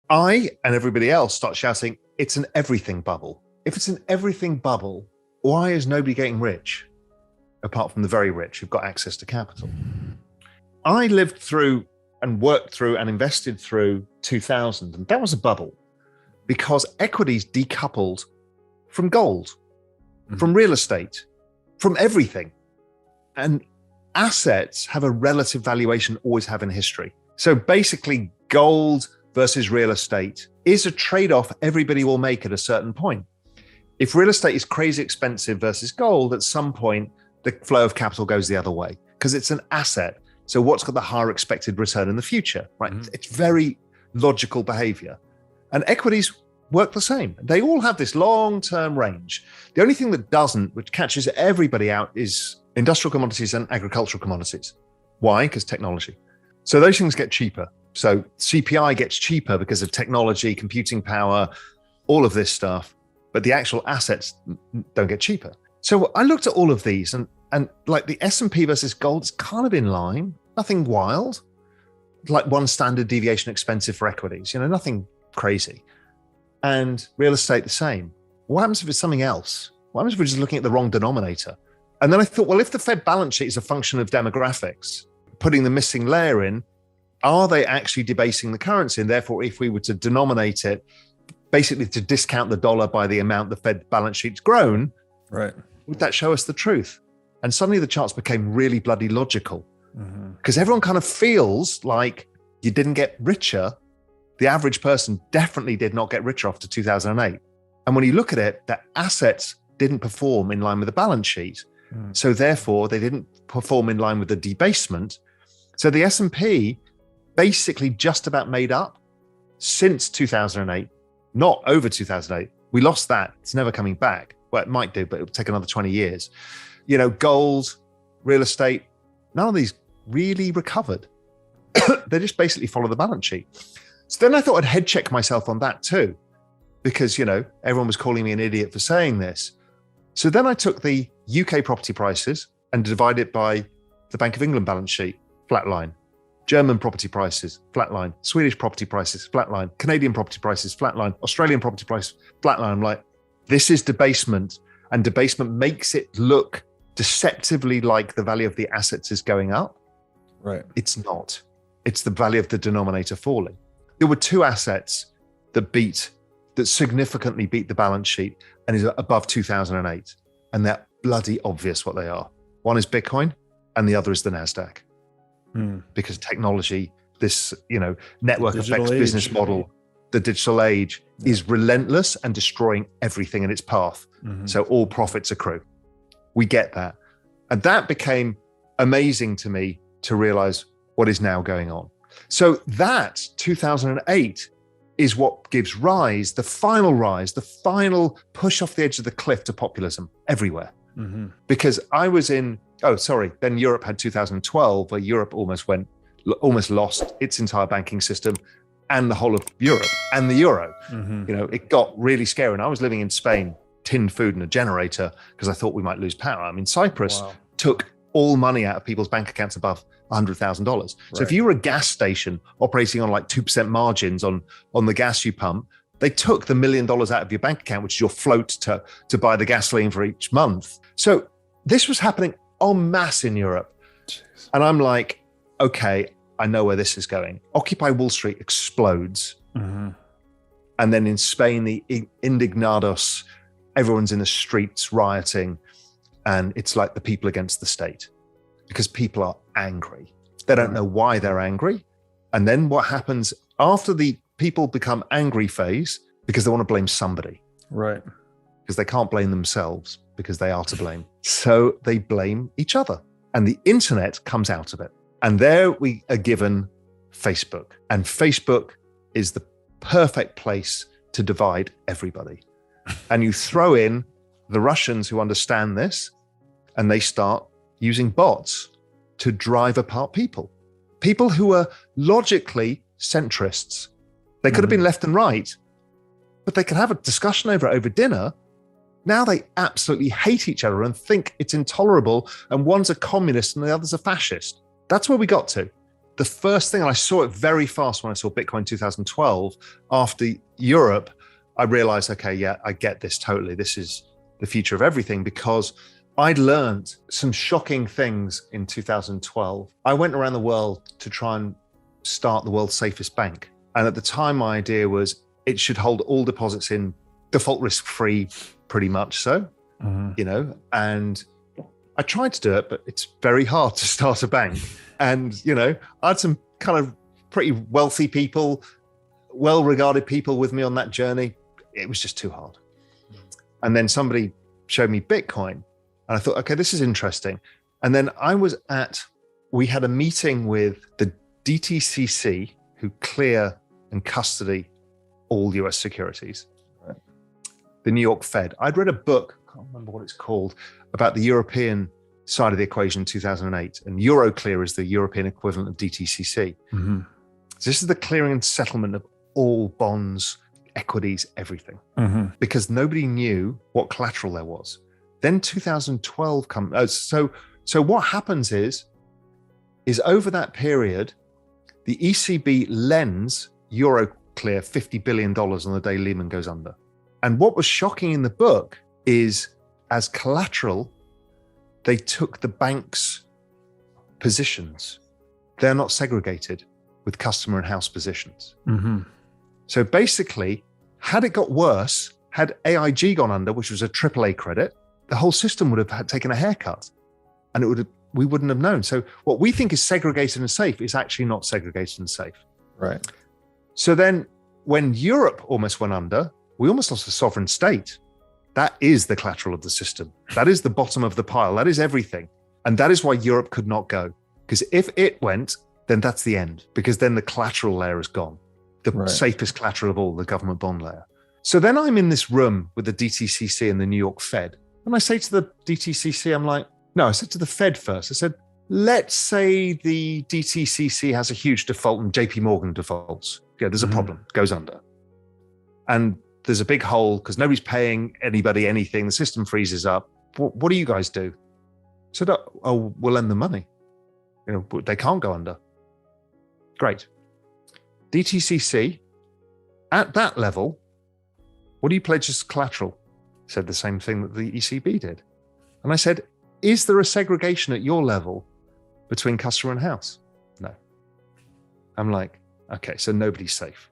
I and everybody else start shouting, it's an everything bubble. If it's an everything bubble, why is nobody getting rich? Apart from the very rich who've got access to capital. I lived through and worked through and invested through 2000, and that was a bubble because equities decoupled from gold, from real estate, from everything. And assets have a relative valuation, always have in history. So basically, gold versus real estate is a trade-off everybody will make at a certain point. If real estate is crazy expensive versus gold, at some point, the flow of capital goes the other way because it's an asset. So what's got the higher expected return in the future, right? It's very logical behavior. And equities work the same. They all have this long-term range. The only thing that doesn't, which catches everybody out, is industrial commodities and agricultural commodities. Why? Because technology. So those things get cheaper. So CPI gets cheaper because of technology, computing power, all of this stuff. But the actual assets don't get cheaper. So I looked at all of these and like the S&P versus gold is kind of in line, nothing wild, like one standard deviation expensive for equities, nothing crazy. And real estate the same. What happens if it's something else? What happens if we're just looking at the wrong denominator? And then I thought, well, if the Fed balance sheet is a function of demographics, putting the missing layer in, are they actually debasing the currency? And therefore, if we were to denominate it, basically to discount the dollar by the amount the Fed balance sheet's grown, right? Would that show us the truth? And suddenly the charts became really bloody logical because everyone kind of feels like you didn't get richer. The average person definitely did not get richer after 2008. And when you look at it, the assets didn't perform in line with the balance sheet. So therefore, they didn't perform in line with the debasement. So the S&P basically just about made up since 2008, not over 2008. We lost that. It's never coming back. Well, it might do, but it'll take another 20 years. Gold, real estate, none of these really recovered. They just basically follow the balance sheet. So then I thought I'd head check myself on that too, because, everyone was calling me an idiot for saying this. So then I took the UK property prices and divided it by the Bank of England balance sheet, flatline. German property prices, flatline. Swedish property prices, flatline. Canadian property prices, flatline. Australian property prices, flatline. I'm like, this is debasement, and debasement makes it look deceptively like the value of the assets is going up. Right. It's not. It's the value of the denominator falling. There were two assets that significantly beat the balance sheet and is above 2008. And they're bloody obvious what they are. One is Bitcoin and the other is the NASDAQ. Because technology, this, network effects business model, the digital age is relentless and destroying everything in its path. So all profits accrue. We get that. And that became amazing to me to realize what is now going on. So that 2008 is what gives rise, the final push off the edge of the cliff to populism everywhere. Because I was then Europe had 2012, where Europe almost lost its entire banking system and the whole of Europe and the euro. It got really scary. And I was living in Spain, tinned food and a generator, because I thought we might lose power. I mean, Cyprus took all money out of people's bank accounts above $100,000. So if you were a gas station operating on like 2% margins on the gas you pump, they took the $1 million out of your bank account, which is your float to buy the gasoline for each month. So this was happening en masse in Europe. Jeez. And I'm like, okay, I know where this is going. Occupy Wall Street explodes. And then in Spain, the indignados, everyone's in the streets rioting. And it's like the people against the state because people are angry. They don't know why they're angry. And then what happens after the people become angry phase, because they want to blame somebody. Right. Because they can't blame themselves because they are to blame. So they blame each other. And the internet comes out of it. And there we are given Facebook. And Facebook is the perfect place to divide everybody. And you throw in the Russians who understand this, and they start using bots to drive apart people. People who are logically centrists. They could have been left and right, but they could have a discussion over dinner. Now they absolutely hate each other and think it's intolerable, and one's a communist and the other's a fascist. That's where we got to. the first thing, and I saw it very fast when I saw Bitcoin 2012, after Europe, I realized, okay, yeah, I get this totally. This is the future of everything, because I'd learned some shocking things in 2012. I went around the world to try and start the world's safest bank. And at the time, my idea was it should hold all deposits in default risk-free, pretty much so, you know, and I tried to do it, but it's very hard to start a bank. And, you know, I had some kind of pretty wealthy people, well-regarded people with me on that journey. It was just too hard. And then somebody showed me Bitcoin, and I thought, okay, this is interesting. And then we had a meeting with the DTCC, who clear and custody all US securities, the New York Fed. I'd read a book, I can't remember what it's called, about the European side of the equation in 2008. And Euroclear is the European equivalent of DTCC. So this is the clearing and settlement of all bonds, equities, everything, because nobody knew what collateral there was. Then 2012 comes. So what happens is over that period, the ECB lends Euroclear $50 billion on the day Lehman goes under. And what was shocking in the book is, as collateral, they took the bank's positions. They're not segregated with customer and house positions. So basically, had it got worse, had AIG gone under, which was a AAA credit, the whole system would have taken a haircut, and we wouldn't have known. So what we think is segregated and safe is actually not segregated and safe. Right. So then when Europe almost went under, we almost lost a sovereign state. That is the collateral of the system. That is the bottom of the pile. That is everything. And that is why Europe could not go. Because if it went, then that's the end. Because then the collateral layer is gone. The safest collateral of all, the government bond layer. So then I'm in this room with the DTCC and the New York Fed. And I say to the DTCC, I said to the Fed first, I said, let's say the DTCC has a huge default and JP Morgan defaults. Yeah, there's a problem, goes under. And there's a big hole because nobody's paying anybody anything. The system freezes up. What do you guys do? So, we'll lend them money. You know, they can't go under. Great. DTCC, at that level, what do you pledge as collateral? Said the same thing that the ECB did. And I said, is there a segregation at your level between customer and house? No. I'm like, okay, so nobody's safe.